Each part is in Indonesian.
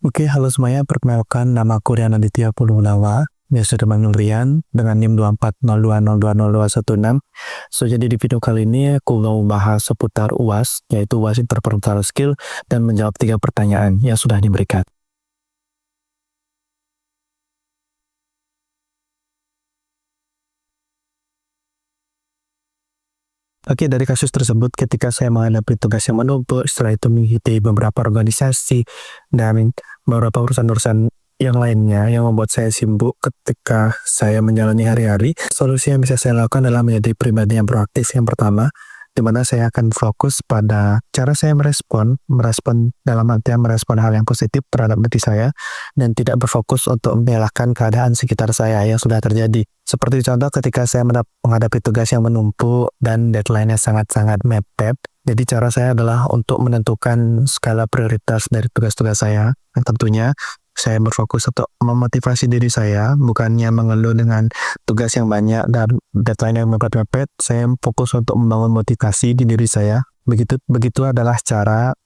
Oke, halo semuanya. Perkenalkan, nama aku Rian Aditya Purwanawa. Biasa dipanggil Rian dengan NIM 2402020216. Jadi di video kali ini aku mau bahas seputar UAS, yaitu UAS Interpersonal Skill, dan menjawab 3 pertanyaan yang sudah diberikan. Oke, dari kasus tersebut, ketika saya menghadapi tugas yang menumpuk, setelah itu mengikuti beberapa organisasi dan beberapa urusan-urusan yang lainnya yang membuat saya sibuk ketika saya menjalani hari-hari, solusi yang bisa saya lakukan adalah menjadi pribadi yang proaktif yang pertama, di mana saya akan fokus pada cara saya merespon dalam artian merespon hal yang positif terhadap diri saya, dan tidak berfokus untuk menyalahkan keadaan sekitar saya yang sudah terjadi. Seperti contoh ketika saya menghadapi tugas yang menumpuk dan deadline-nya sangat-sangat mepet, jadi cara saya adalah untuk menentukan skala prioritas dari tugas-tugas saya, yang tentunya saya berfokus untuk memotivasi diri saya, bukannya mengeluh dengan tugas yang banyak dan deadline yang mepet-mepet. Saya fokus untuk membangun motivasi di diri saya. Begitu adalah cara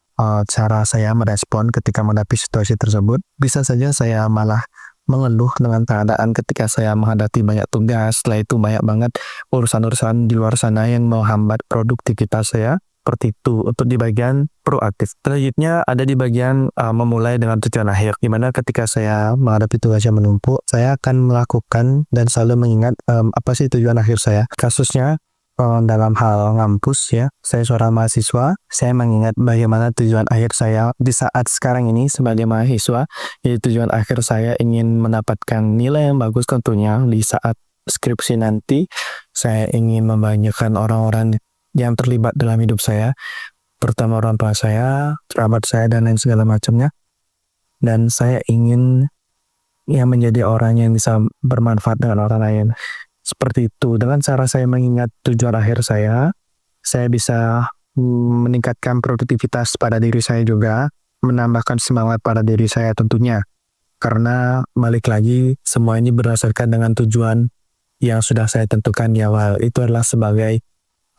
saya merespon ketika menghadapi situasi tersebut. Bisa saja saya malah mengeluh dengan keadaan ketika saya menghadapi banyak tugas, setelah itu banyak banget urusan-urusan di luar sana yang menghambat produktivitas saya. Seperti itu untuk di bagian proaktif. Selanjutnya ada di bagian memulai dengan tujuan akhir, di mana ketika saya menghadapi tugas yang menumpuk, saya akan melakukan dan selalu mengingat apa sih tujuan akhir saya. Kasusnya dalam hal ngampus ya, saya seorang mahasiswa, saya mengingat bagaimana tujuan akhir saya di saat sekarang ini sebagai mahasiswa. Jadi tujuan akhir saya ingin mendapatkan nilai yang bagus tentunya di saat skripsi nanti. Saya ingin membahagiakan orang-orang yang terlibat dalam hidup saya, pertama orang tua saya, kerabat saya, dan lain segala macamnya. Dan saya ingin menjadi orang yang bisa bermanfaat dengan orang lain. Seperti itu. Dengan cara saya mengingat tujuan akhir saya bisa meningkatkan produktivitas pada diri saya juga, menambahkan semangat pada diri saya tentunya. Karena balik lagi, semua ini berdasarkan dengan tujuan yang sudah saya tentukan di awal. Itu adalah sebagai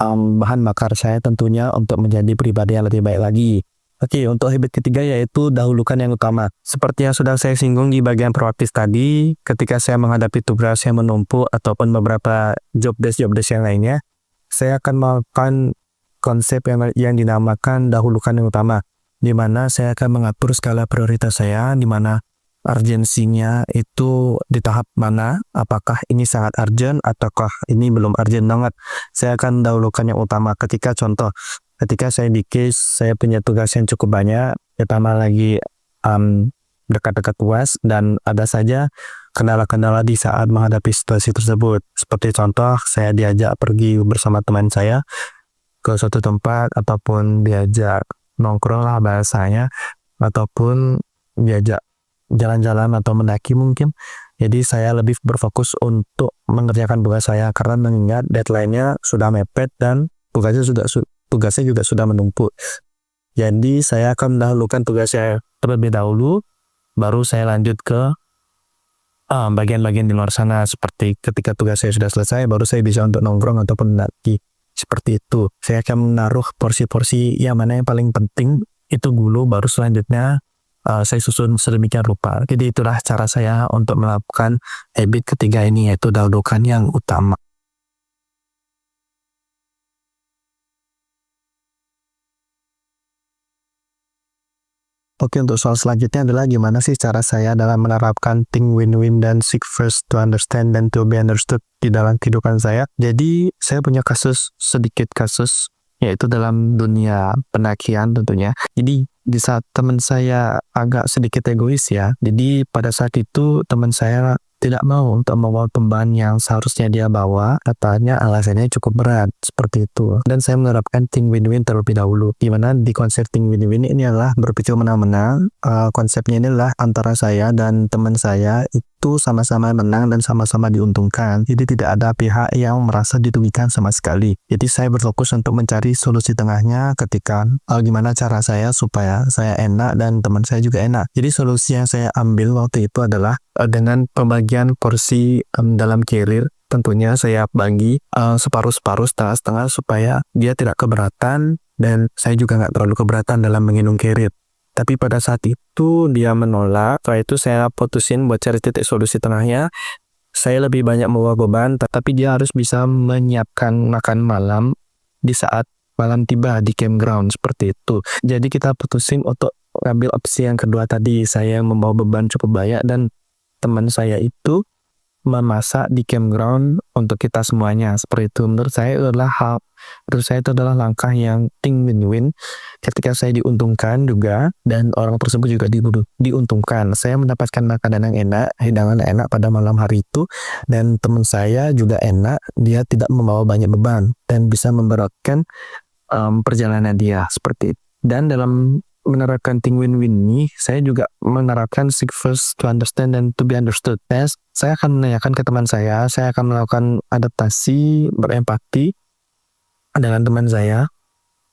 bahan bakar saya tentunya untuk menjadi pribadi yang lebih baik lagi. Oke, untuk habit ketiga yaitu dahulukan yang utama. Seperti yang sudah saya singgung di bagian proaktif tadi, ketika saya menghadapi tugas yang menumpuk ataupun beberapa job desk yang lainnya, saya akan melakukan konsep yang dinamakan dahulukan yang utama, di mana saya akan mengatur skala prioritas saya, di mana urgensinya itu di tahap mana, apakah ini sangat urgent ataukah ini belum urgent banget. Saya akan dahulukan yang utama. Ketika saya di case saya punya tugas yang cukup banyak, ditambah lagi dekat-dekat UAS, dan ada saja kendala-kendala di saat menghadapi situasi tersebut. Seperti contoh, saya diajak pergi bersama teman saya ke suatu tempat, ataupun diajak nongkrong lah bahasanya, ataupun diajak jalan-jalan atau mendaki mungkin. Jadi saya lebih berfokus untuk mengerjakan tugas saya karena mengingat deadline-nya sudah mepet dan tugasnya juga sudah menumpuk. Jadi saya akan mendahulukan tugas saya terlebih dahulu, baru saya lanjut ke bagian-bagian di luar sana. Seperti ketika tugas saya sudah selesai, baru saya bisa untuk nongkrong ataupun mendaki. Seperti itu. Saya akan menaruh porsi-porsi yang mana yang paling penting itu dulu, baru selanjutnya saya susun sedemikian rupa. Jadi itulah cara saya untuk melakukan habit ketiga ini, yaitu dahulukan yang utama. Oke, untuk soal selanjutnya adalah gimana sih cara saya dalam menerapkan think win-win dan seek first to understand dan to be understood di dalam kehidupan saya. Jadi saya punya sedikit kasus, yaitu dalam dunia pendakian tentunya. Jadi di saat teman saya agak sedikit egois ya, jadi pada saat itu teman saya tidak mau untuk membawa beban yang seharusnya dia bawa, katanya alasannya cukup berat, seperti itu. Dan saya menerapkan think win-win terlebih dahulu, dimana di konsep think win-win ini adalah berpikir menang-menang. Konsepnya ini adalah antara saya dan teman saya itu sama-sama menang dan sama-sama diuntungkan. Jadi tidak ada pihak yang merasa dirugikan sama sekali. Jadi saya berfokus untuk mencari solusi tengahnya ketika gimana cara saya supaya saya enak dan teman saya juga enak. Jadi solusi yang saya ambil waktu itu adalah dengan pembagian porsi dalam carrier. Tentunya saya bagi separuh-separuh, setengah-setengah supaya dia tidak keberatan dan saya juga nggak terlalu keberatan dalam menggendong carrier. Tapi pada saat itu dia menolak. Setelah itu saya putusin buat cari titik solusi tengahnya. Saya lebih banyak membawa beban, tapi dia harus bisa menyiapkan makan malam di saat malam tiba di campground seperti itu. Jadi kita putusin untuk ambil opsi yang kedua tadi. Saya membawa beban cukup banyak dan teman saya itu memasak di campground untuk kita semuanya seperti itu. Menurut saya itu adalah langkah yang win-win. Ketika saya diuntungkan juga dan orang tersebut juga diuntungkan. Saya mendapatkan makanan yang enak, hidangan enak pada malam hari itu, dan teman saya juga enak. Dia tidak membawa banyak beban dan bisa memberatkan perjalanan dia seperti itu. Dan dalam menerapkan think win-win ini, saya juga menerapkan seek first to understand and to be understood. Saya akan menanyakan ke teman saya akan melakukan adaptasi, berempati dengan teman saya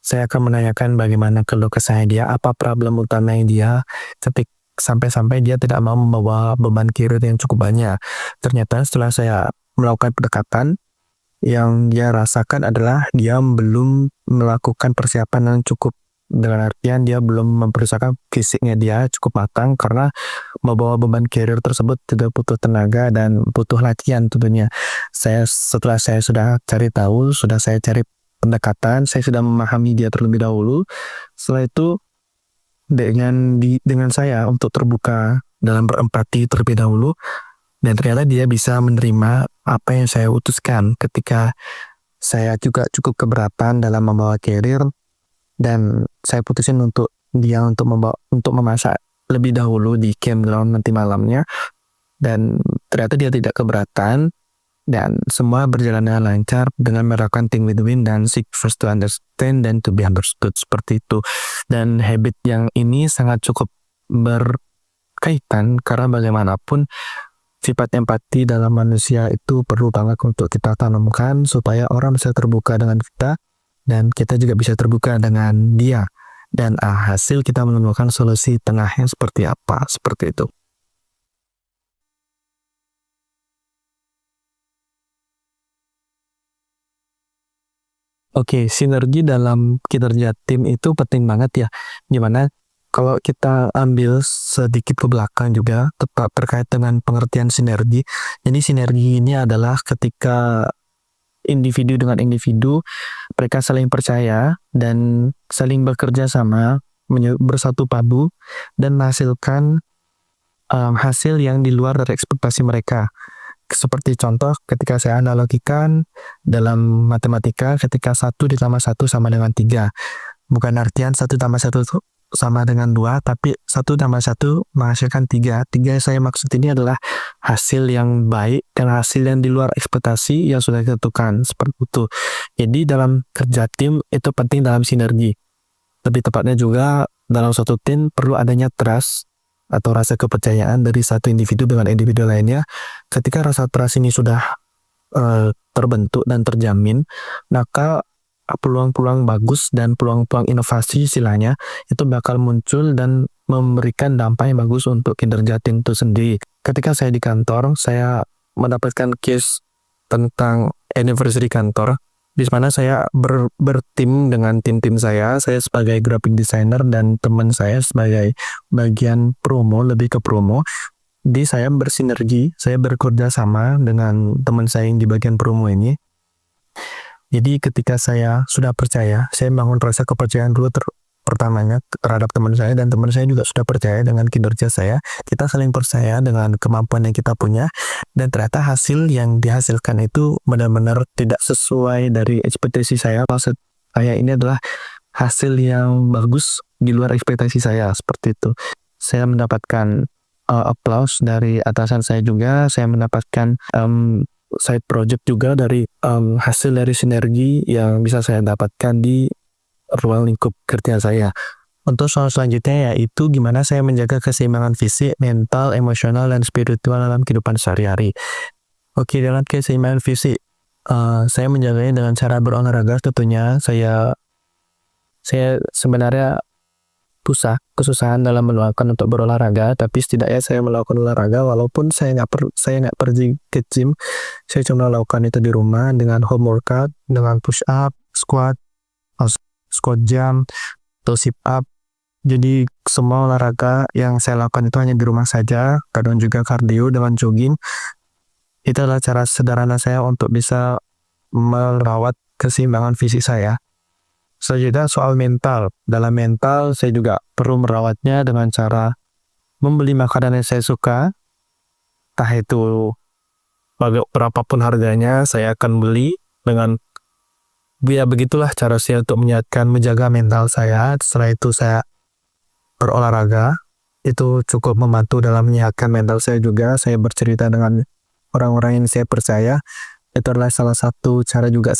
akan menanyakan bagaimana keluh kesah dia, apa problem utamanya dia, sampai-sampai dia tidak mau membawa beban carrier yang cukup banyak. Ternyata setelah saya melakukan pendekatan, yang dia rasakan adalah dia belum melakukan persiapan yang cukup. Dengan artian dia belum mempersiapkan fisiknya dia cukup matang karena membawa beban carrier tersebut tidak butuh tenaga dan butuh latihan tentunya. Setelah saya sudah cari tahu, sudah saya cari pendekatan, saya sudah memahami dia terlebih dahulu. Setelah itu dengan saya untuk terbuka dalam berempati terlebih dahulu, dan ternyata dia bisa menerima apa yang saya utuskan ketika saya juga cukup keberatan dalam membawa carrier. Dan saya putusin untuk memasak lebih dahulu di campground nanti malamnya. Dan ternyata dia tidak keberatan. Dan semua berjalan dengan lancar dengan menerapkan think win-win dan seek first to understand dan to be understood seperti itu. Dan habit yang ini sangat cukup berkaitan karena bagaimanapun sifat empati dalam manusia itu perlu banget untuk kita tanamkan supaya orang bisa terbuka dengan kita. Dan kita juga bisa terbuka dengan dia. Dan hasil kita menemukan solusi tengahnya seperti apa. Seperti itu. Oke, sinergi dalam kinerja tim itu penting banget ya. Gimana kalau kita ambil sedikit ke belakang juga tetap terkait dengan pengertian sinergi. Jadi sinergi ini adalah ketika individu dengan individu, mereka saling percaya dan saling bekerja sama, bersatu padu, dan menghasilkan hasil yang di luar dari ekspektasi mereka. Seperti contoh, ketika saya analogikan dalam matematika, ketika 1 ditambah 1 sama dengan 3. Bukan artian 1 tambah 1 itu sama dengan 2, tapi 1 tambah 1 menghasilkan 3. 3 yang saya maksud ini adalah hasil yang baik dan hasil yang di luar ekspektasi yang sudah ditentukan, seperti itu. Jadi dalam kerja tim itu penting dalam sinergi. Lebih tepatnya juga dalam suatu tim perlu adanya trust atau rasa kepercayaan dari satu individu dengan individu lainnya. Ketika rasa trust ini sudah terbentuk dan terjamin, maka peluang-peluang bagus dan peluang-peluang inovasi istilahnya itu bakal muncul dan memberikan dampak yang bagus untuk kinerja tim itu sendiri. Ketika saya di kantor, saya mendapatkan case tentang anniversary kantor, di mana saya bertim dengan tim-tim saya sebagai graphic designer dan teman saya sebagai bagian promo, lebih ke promo. Jadi saya bersinergi, saya bekerja sama dengan teman saya yang di bagian promo ini. Jadi ketika saya sudah percaya, saya bangun rasa kepercayaan dulu pertamanya terhadap teman saya, dan teman saya juga sudah percaya dengan kinerja saya. Kita saling percaya dengan kemampuan yang kita punya, dan ternyata hasil yang dihasilkan itu benar-benar tidak sesuai dari ekspektasi saya. Maksud saya ini adalah hasil yang bagus di luar ekspektasi saya, seperti itu. Saya mendapatkan applause dari atasan saya juga, saya mendapatkan side project juga dari hasil dari sinergi yang bisa saya dapatkan di ruang lingkup kerja saya. Untuk soal selanjutnya yaitu gimana saya menjaga keseimbangan fisik, mental, emosional, dan spiritual dalam kehidupan sehari-hari. Oke, dalam keseimbangan fisik, saya menjaganya dengan cara berolahraga tentunya. Saya sebenarnya kesusahan dalam melakukan untuk berolahraga, tapi setidaknya saya melakukan olahraga walaupun saya nggak pergi ke gym. Saya cuma melakukan itu di rumah dengan home workout, dengan push up, squat jump, atau sit up, Jadi semua olahraga yang saya lakukan itu hanya di rumah saja, kadang juga kardio dengan jogging. Itu adalah cara sederhana saya untuk bisa merawat keseimbangan fisik saya. Selanjutnya soal mental. Dalam mental saya juga perlu merawatnya dengan cara membeli makanan yang saya suka, entah itu berapapun harganya saya akan beli dengan ya begitulah cara saya untuk menjaga mental saya. Setelah itu saya berolahraga, itu cukup membantu dalam menyehatkan mental saya juga. Saya bercerita dengan orang-orang yang saya percaya, itu adalah salah satu cara juga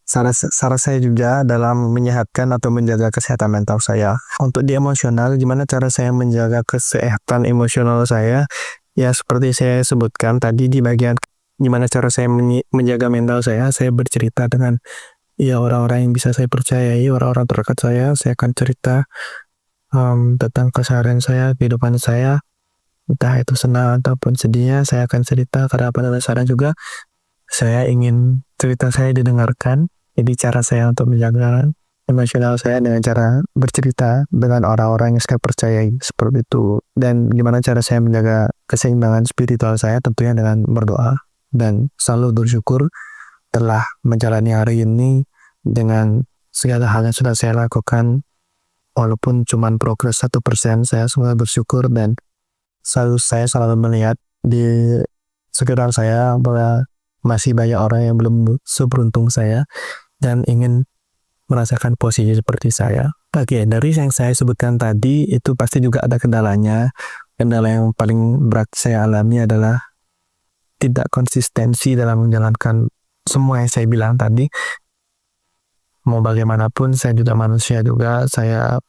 cara saya juga dalam menyehatkan atau menjaga kesehatan mental saya. Untuk di emosional, gimana cara saya menjaga kesehatan emosional saya? Ya seperti saya sebutkan tadi di bagian gimana cara saya menjaga mental saya bercerita dengan ya orang-orang yang bisa saya percayai, orang-orang terdekat saya akan cerita tentang keseharian saya, kehidupan saya, entah itu senang ataupun sedihnya, saya akan cerita karena pada dasarnya juga saya ingin cerita saya didengarkan. Jadi cara saya untuk menjaga emosional saya dengan cara bercerita dengan orang-orang yang saya percayai seperti itu. Dan gimana cara saya menjaga keseimbangan spiritual saya tentunya dengan berdoa dan selalu bersyukur telah menjalani hari ini dengan segala hal yang sudah saya lakukan. Walaupun cuma progres 1%, saya selalu bersyukur dan saya selalu melihat di sekitar saya bahwa masih banyak orang yang belum seberuntung saya dan ingin merasakan posisi seperti saya. Oke, dari yang saya sebutkan tadi itu pasti juga ada kendalanya. Kendala yang paling berat saya alami adalah tidak konsistensi dalam menjalankan semua yang saya bilang tadi. Mau bagaimanapun saya juga manusia juga, saya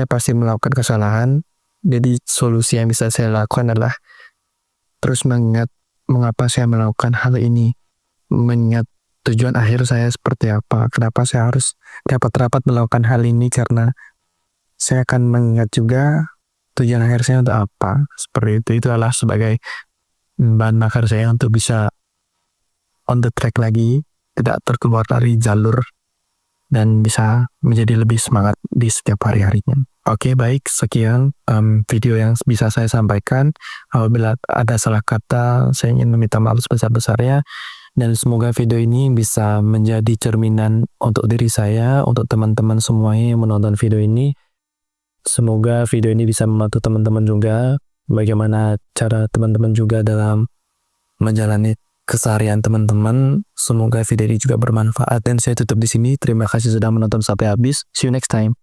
pasti melakukan kesalahan. Jadi solusi yang bisa saya lakukan adalah terus mengingat mengapa saya melakukan hal ini, mengingat tujuan akhir saya seperti apa, kenapa saya harus dapat melakukan hal ini, karena saya akan mengingat juga tujuan akhir saya untuk apa. Seperti itu adalah sebagai bahan bakar saya untuk bisa on the track lagi, tidak terkeluar dari jalur dan bisa menjadi lebih semangat di setiap hari-harinya. Oke, baik, sekian video yang bisa saya sampaikan. Apabila ada salah kata, saya ingin meminta maaf sebesar-besarnya. Dan semoga video ini bisa menjadi cerminan untuk diri saya, untuk teman-teman semuanya yang menonton video ini. Semoga video ini bisa membantu teman-teman juga, bagaimana cara teman-teman juga dalam menjalani keseharian teman-teman. Semoga video ini juga bermanfaat dan saya tutup di sini. Terima kasih sudah menonton sampai habis. See you next time.